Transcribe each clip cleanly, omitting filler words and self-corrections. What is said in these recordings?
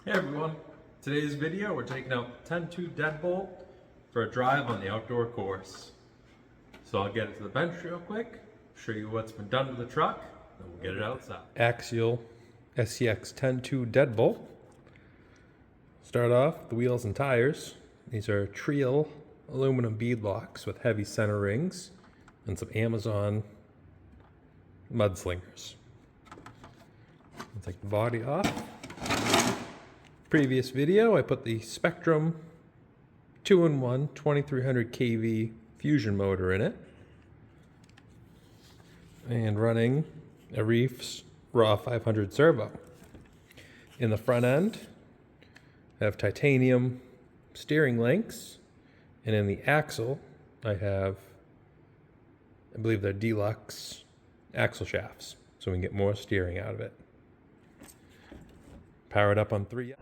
Hey everyone, today's video we're taking out 10.2 Deadbolt for a drive on the outdoor course. So I'll get it to the bench real quick, show you what's been done to the truck, and we'll get it outside. Axial Scx10.2 Deadbolt. Start off the wheels and tires. These are Trail aluminum bead locks with heavy center rings and some Amazon mudslingers. I'll take the body off. Previous video, I put the Spectrum 2-in-1 2300 kV fusion motor in it and running a Reef's Raw 500 servo. In the front end, I have titanium steering links, and in the axle, I have, I believe they're deluxe axle shafts, so we can get more steering out of it. Power it up on 3.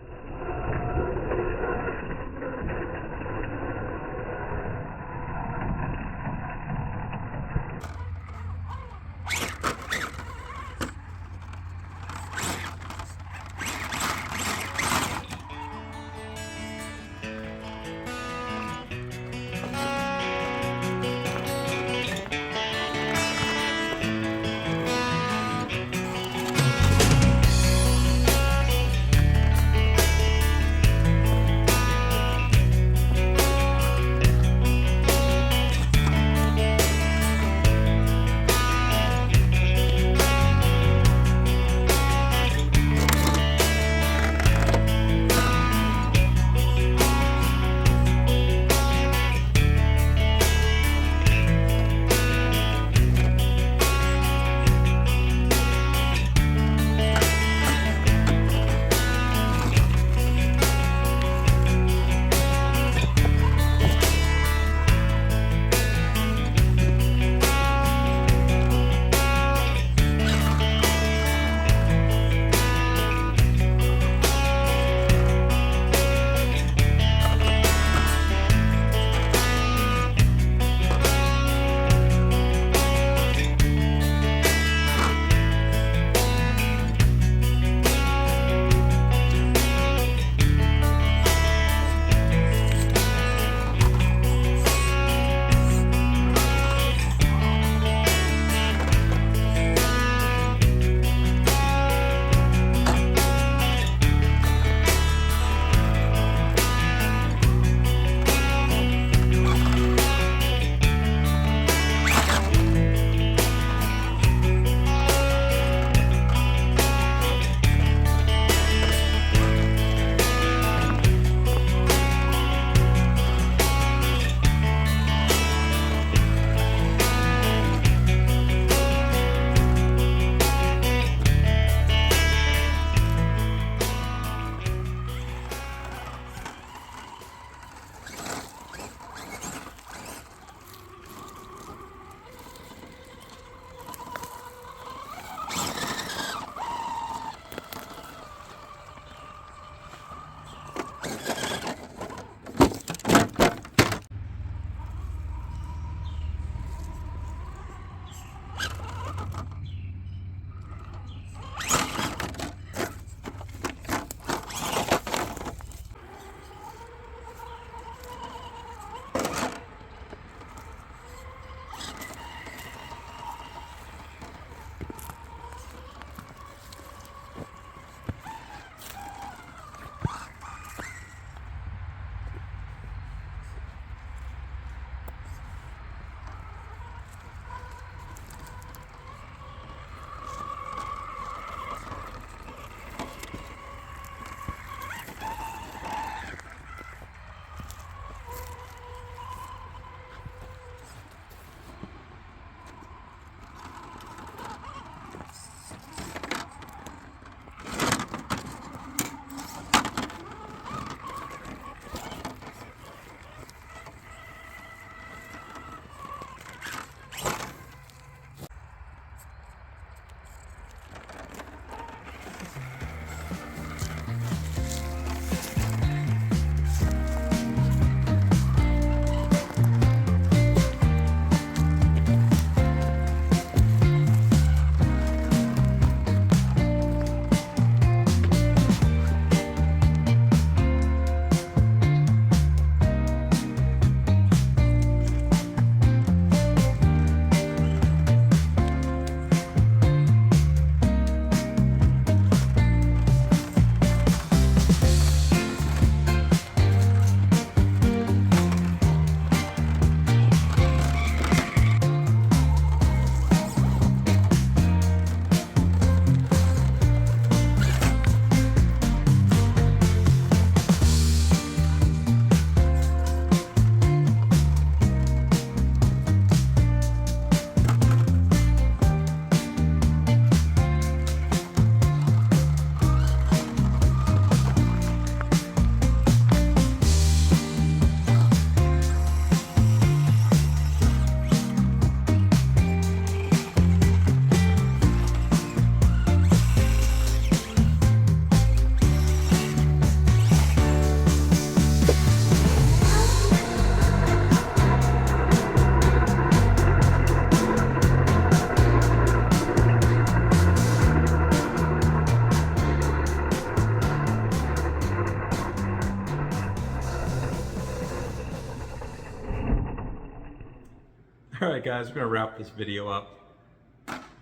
Alright guys, we're going to wrap this video up.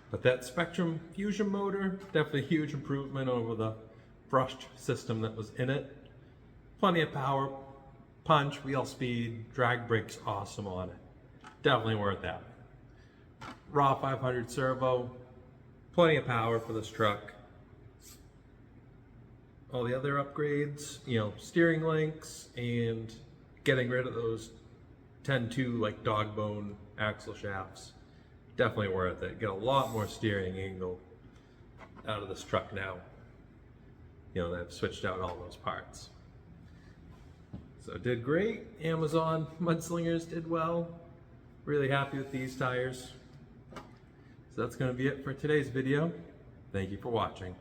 But that Spectrum Fusion motor, definitely a huge improvement over the brushed system that was in it. Plenty of power, punch, wheel speed, drag brakes awesome on it. Definitely worth that. Raw 500 servo, plenty of power for this truck. All the other upgrades, steering links and getting rid of those 10.2 like dog bone axle shafts. Definitely worth it. Get a lot more steering angle out of this truck now. They've switched out all those parts. So it did great. Amazon Mudslingers did well. Really happy with these tires. So that's going to be it for today's video. Thank you for watching.